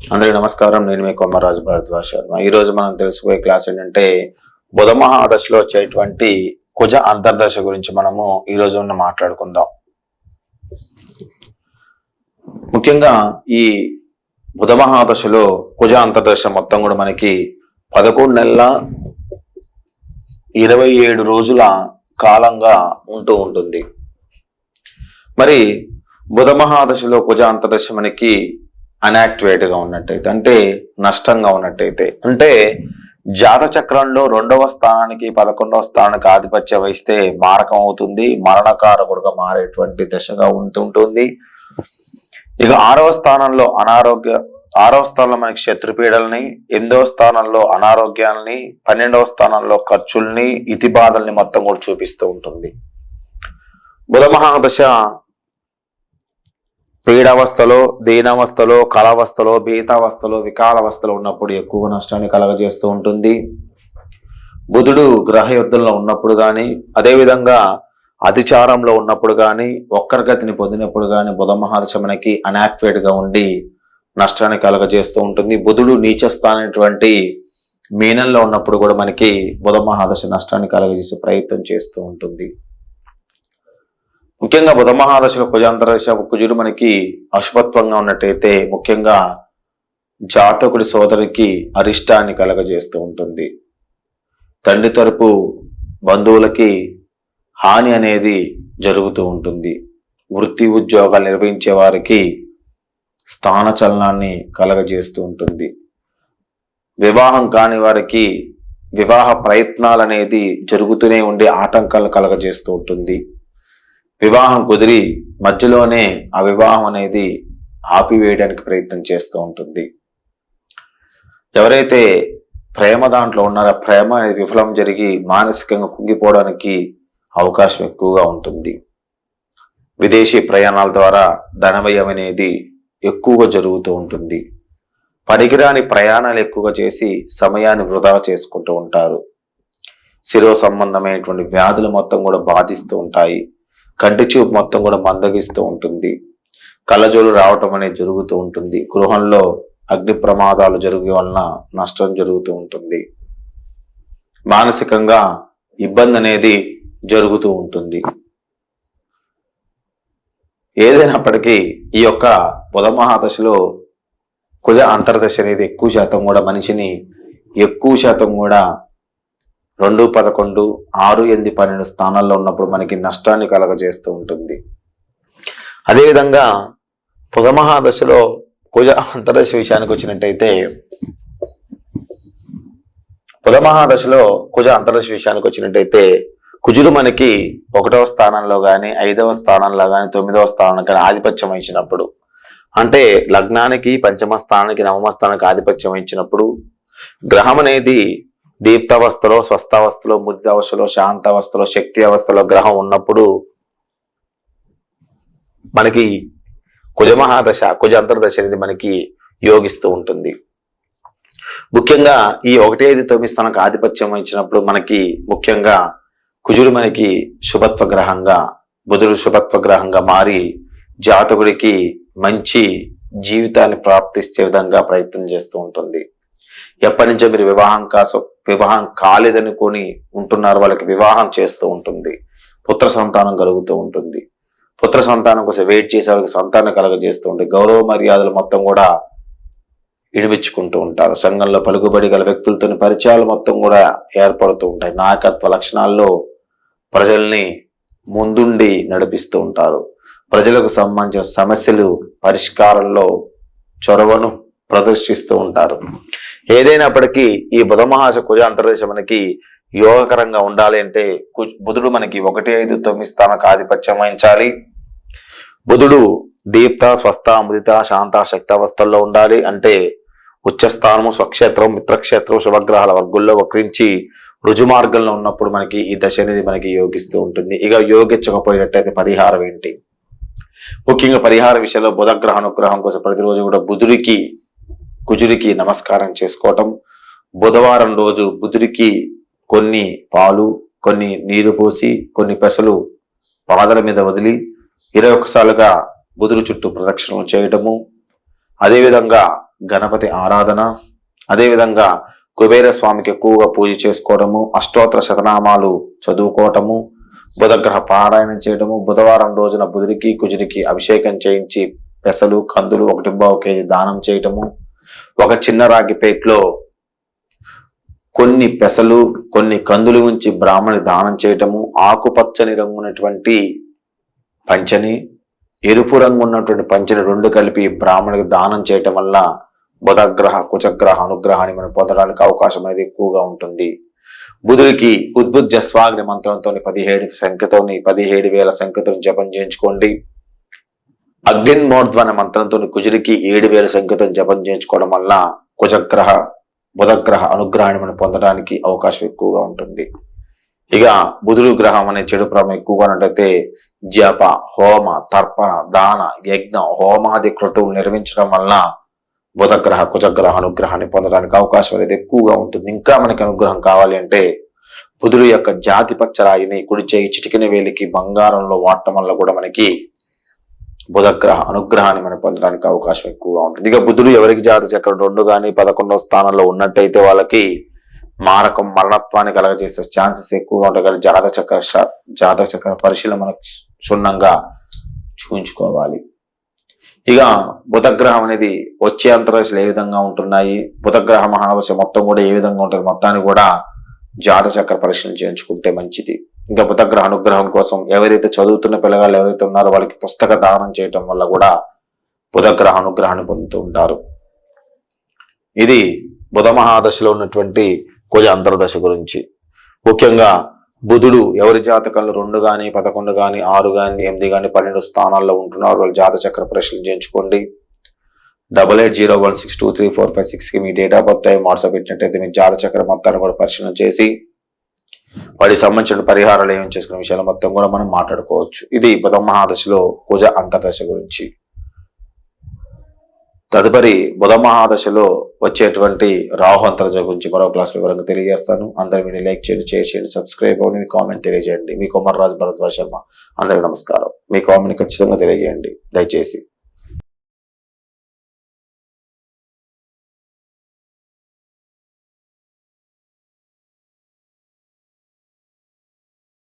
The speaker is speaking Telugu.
అందరికీ నమస్కారం. నేను మీ కొమ్మరాజు భరద్వాజ్ శర్మ. ఈరోజు మనం తెలుసుకోే క్లాస్ ఏంటంటే బుధ మహాదశలో వచ్చేటువంటి కుజ అంతర్దశ గురించి మనము ఈరోజు మాట్లాడుకుందాం. ముఖ్యంగా ఈ బుధ మహాదశలో కుజ అంతర్దశ మొత్తం కూడా మనకి 11 నెలల 27 రోజుల కాలంగా ఉంటూ ఉంటుంది. మరి బుధ మహాదశలో కుజ అంతర్దశ మనకి అన్యాక్టివేట్ గా ఉన్నట్టయితే, అంటే నష్టంగా ఉన్నట్టయితే, అంటే జాత చక్రంలో 2వ స్థానానికి 11వ స్థానానికి ఆధిపత్యం వహిస్తే మారకం అవుతుంది, మరణకారకుడుగా మారేటువంటి దశగా ఉంటుంటుంది. ఇక 6వ స్థానంలో 6వ స్థానంలో మనకి శత్రుపీడల్ని, 8వ స్థానంలో అనారోగ్యాలని, 12వ స్థానంలో ఖర్చుల్ని, ఇతి బాధల్ని మొత్తం కూడా చూపిస్తూ ఉంటుంది. బుధ మహాదశ పీడావస్థలో, దీనావస్థలో, కళావస్థలో, బీతావస్థలో, వికాలావస్థలో ఉన్నప్పుడు ఎక్కువ నష్టాన్ని కలగజేస్తూ ఉంటుంది. బుధుడు గ్రహయుద్ధంలో ఉన్నప్పుడు కానీ, అదేవిధంగా అతిచారంలో ఉన్నప్పుడు కానీ, వక్రగతిని పొందినప్పుడు కానీ బుధ మహాదశ మనకి అన్యాక్టివేట్ గా ఉండి నష్టాన్ని కలగజేస్తూ ఉంటుంది. బుధుడు నీచస్థానటువంటి మీనంలో ఉన్నప్పుడు కూడా మనకి బుధ మహాదశ నష్టాన్ని కలగజేసే ప్రయత్నం చేస్తూ ఉంటుంది. ముఖ్యంగా బుధ మహాదశలో కుజాంతరదశ కుజుడు మనకి అశుభత్వంగా ఉన్నట్టయితే ముఖ్యంగా జాతకుడి సోదరికి అరిష్టాన్ని కలగజేస్తూ ఉంటుంది. తండ్రి తరపు బంధువులకి హాని అనేది జరుగుతూ ఉంటుంది. వృత్తి ఉద్యోగాలు నిర్వహించే వారికి స్థానచలనాన్ని కలగజేస్తూ ఉంటుంది. వివాహం కాని వారికి వివాహ ప్రయత్నాలు అనేది జరుగుతూనే ఉండి ఆటంకాలు కలగజేస్తూ ఉంటుంది. వివాహం కుదిరి మధ్యలోనే ఆ వివాహం అనేది ఆపివేయడానికి ప్రయత్నం చేస్తూ ఉంటుంది. ఎవరైతే ప్రేమ దాంట్లో ఉన్నారో ప్రేమ అనేది విఫలం జరిగి మానసికంగా కుంగిపోవడానికి అవకాశం ఎక్కువగా ఉంటుంది. విదేశీ ప్రయాణాల ద్వారా ధనవ్యయం అనేది ఎక్కువగా జరుగుతూ ఉంటుంది. పనికిరాని ప్రయాణాలు ఎక్కువగా చేసి సమయాన్ని వృధా చేసుకుంటూ ఉంటారు. శిరో సంబంధమైనటువంటి వ్యాధులు మొత్తం కూడా బాధిస్తూ ఉంటాయి. కంటి చూపు మొత్తం కూడా మందగిస్తూ ఉంటుంది. కళ్ళజోలు రావటం అనేది జరుగుతూ ఉంటుంది. గృహంలో అగ్ని ప్రమాదాలు జరిగే వలన నష్టం జరుగుతూ ఉంటుంది. మానసికంగా ఇబ్బంది అనేది జరుగుతూ ఉంటుంది. ఏదైనప్పటికీ ఈ యొక్క బుధ మహాదశలో కుజ అంతర్దశ అనేది ఎక్కువ శాతం కూడా మనిషిని ఎక్కువ శాతం కూడా 2, 11, 6, 8, 12 స్థానాల్లో ఉన్నప్పుడు మనకి నష్టాన్ని కలగజేస్తూ ఉంటుంది. అదేవిధంగా బుధ మహాదశలో కుజ అంతర్దశ విషయానికి వచ్చినట్టయితే, బుధ మహాదశలో కుజ అంతర్దశ విషయానికి వచ్చినట్టయితే కుజుడు మనకి 1వ స్థానంలో కానీ, 5వ స్థానంలో కానీ, 9వ స్థానంలో కానీ ఆధిపత్యం వహించినప్పుడు, అంటే లగ్నానికి 5మ స్థానానికి 9మ స్థానానికి ఆధిపత్యం వహించినప్పుడు, గ్రహం అనేది దీప్తావస్థలో, స్వస్థావస్థలో, ముదితావస్థలో, శాంతావస్థలో, శక్తి అవస్థలో గ్రహం ఉన్నప్పుడు మనకి కుజ మహాదశ కుజ అంతర్దశ అనేది మనకి యోగిస్తూ ఉంటుంది. ముఖ్యంగా ఈ 1, 5, 9 స్థానానికి ఆధిపత్యం వహించినప్పుడు మనకి ముఖ్యంగా కుజుడు మనకి శుభత్వ గ్రహంగా, బుధుడు శుభత్వ గ్రహంగా మారి జాతకుడికి మంచి జీవితాన్ని ప్రాప్తించే విధంగా ప్రయత్నం చేస్తూ ఉంటుంది. ఎప్పటి నుంచో మీరు వివాహం కాలేదనుకొని ఉంటున్నారు, వాళ్ళకి వివాహం చేస్తూ ఉంటుంది. పుత్ర సంతానం కలుగుతూ ఉంటుంది. పుత్ర సంతానం కోసం వెయిట్ చేసే వాళ్ళకి సంతానం కలగజేస్తూ ఉంటుంది. గౌరవ మర్యాదలు మొత్తం కూడా ఇడిమిచ్చుకుంటూ ఉంటారు. సంఘంలో పలుకుబడి గల పరిచయాలు మొత్తం కూడా ఏర్పడుతూ ఉంటాయి. నాయకత్వ లక్షణాల్లో ప్రజల్ని ముందుండి నడిపిస్తూ ఉంటారు. ప్రజలకు సంబంధించిన సమస్యలు పరిష్కారంలో చొరవను ప్రదర్శిస్తూ ఉంటారు. ఏదైనప్పటికీ ఈ బుధ మహాదశ కుజ అంతర్దశ మనకి యోగకరంగా ఉండాలి అంటే బుధుడు మనకి 1, 5, 9 స్థానానికి ఆధిపత్యం వహించాలి. బుధుడు దీప్త, స్వస్థ, ముదిత, శాంత, శక్తావస్థల్లో ఉండాలి. అంటే ఉచ్చస్థానము, స్వక్షేత్రం, మిత్రక్షేత్రం, శుభగ్రహాల వర్గుల్లో వక్రించి రుజుమార్గంలో ఉన్నప్పుడు మనకి ఈ దశ అనేది మనకి యోగిస్తూ ఉంటుంది. ఇక యోగించకపోయినట్టయితే పరిహారం ఏంటి? ముఖ్యంగా పరిహార విషయంలో బుధగ్రహ అనుగ్రహం కోసం ప్రతిరోజు కూడా కుజుడికి నమస్కారం చేసుకోవటం, బుధవారం రోజు బుధుడికి కొన్ని పాలు, కొన్ని నీరు పోసి, కొన్ని పెసలు పాదల మీద వదిలి 21 సార్లుగా బుధుడు చుట్టూ ప్రదక్షిణలు చేయటము, అదేవిధంగా గణపతి ఆరాధన, అదేవిధంగా కుబేర స్వామికి ఎక్కువగా పూజ చేసుకోవడము, అష్టోత్తర శతనామాలు చదువుకోవటము, బుధగ్రహ పారాయణం చేయడము, బుధవారం రోజున బుధుడికి కుజుడికి అభిషేకం చేయించి పెసలు కందులు 1.5 కేజీ దానం చేయటము, ఒక చిన్న రాగి ప్లేట్లో కొన్ని పెసలు కొన్ని కందులు ఉంచి బ్రాహ్మణి దానం చేయటము, ఆకుపచ్చని రంగున్నటువంటి పంచని ఎరుపు రంగు ఉన్నటువంటి పంచని 2 కలిపి బ్రాహ్మణికి దానం చేయటం వల్ల బుధగ్రహ కుజగ్రహ అనుగ్రహాన్ని మనం పొందడానికి అవకాశం అనేది ఎక్కువగా ఉంటుంది. బుధుడికి ఉద్భుజ్జస్వాగ్ని మంత్రంతో 17,000 సంఖ్యతో జపం చేయించుకోండి. అగ్నిన్మోర్ధ్వ అనే మంత్రంతో కుజుడికి 7,000 సంఖ్యతో జపం చేయించుకోవడం వల్ల కుజగ్రహ బుధగ్రహ అనుగ్రహాన్ని మనం పొందడానికి అవకాశం ఎక్కువగా ఉంటుంది. ఇక బుధుడు గ్రహం అనే చెడు ప్రభావం ఎక్కువగా ఉన్నట్టయితే జప హోమ తర్పణ దాన యజ్ఞ హోమాది క్రతువులు నిర్వహించడం వల్ల బుధగ్రహ కుజగ్రహ అనుగ్రహాన్ని పొందడానికి అవకాశం అనేది ఎక్కువగా ఉంటుంది. ఇంకా మనకి అనుగ్రహం కావాలి అంటే బుధుడు యొక్క జాతి పచ్చరాయిని కుడి చేయి చిటికిన వేలికి బంగారంలో వాడటం వల్ల కూడా మనకి బుధగ్రహ అనుగ్రహాన్ని మనం పొందడానికి అవకాశం ఎక్కువగా ఉంటుంది. ఇక బుధుడు ఎవరికి జాతి చక్రం 2 కానీ 11వ స్థానంలో ఉన్నట్టయితే వాళ్ళకి మారకం మరణత్వాన్ని కలగజేసే ఛాన్సెస్ ఎక్కువగా ఉంటాయి. కానీ జాతక చక్ర పరిశీలన మనకు క్షుణ్ణంగా చూపించుకోవాలి. ఇక బుధగ్రహం అనేది వచ్చే అంతర్దశలు ఏ విధంగా ఉంటున్నాయి, బుధగ్రహ మహాదశ మొత్తం కూడా ఏ విధంగా ఉంటుంది, మొత్తాన్ని కూడా జాతక చక్ర పరిశీలన చేయించుకుంటే మంచిది. ఇంకా బుధగ్రహ అనుగ్రహం కోసం ఎవరైతే చదువుతున్న పిల్లగాళ్ళు ఎవరైతే ఉన్నారో వాళ్ళకి పుస్తక దానం చేయటం వల్ల కూడా బుధగ్రహ అనుగ్రహాన్ని పొందుతూ ఉంటారు. ఇది బుధ మహాదశలో ఉన్నటువంటి కుజ అంతర్దశ గురించి. ముఖ్యంగా బుధుడు ఎవరి జాతకంలో 2 కానీ 11 కానీ 6 కానీ 8 కానీ 12 స్థానాల్లో ఉంటున్నారు వాళ్ళు జాతక చక్ర పరిశీలన చేయించుకోండి. 8801623456కి మీ date of birth time WhatsApp పెట్టినట్టయితే మీ జాతక చక్ర మొత్తాన్ని కూడా పరిశీలన చేసి వాటికి సంబంధించిన పరిహారాలు ఏమేమి చేసుకునే విషయాలు మొత్తం కూడా మనం మాట్లాడుకోవచ్చు. ఇది బుధ మహాదశలో కుజ అంతర్దశ గురించి. తదుపరి బుధ మహాదశలో వచ్చేటువంటి రాహు అంతర్దశ గురించి మరో క్లాస్ వివరంగా తెలియజేస్తాను. అందరూ మీరు లైక్ చేయండి, షేర్ చేయండి, సబ్స్క్రైబ్ అవ్వండి, మీ కామెంట్ తెలియజేయండి. మీ కుమార్ రాజ్ భరద్వాజ్ శర్మ. అందరికీ నమస్కారం. మీ కామెంట్ ఖచ్చితంగా తెలియజేయండి దయచేసి.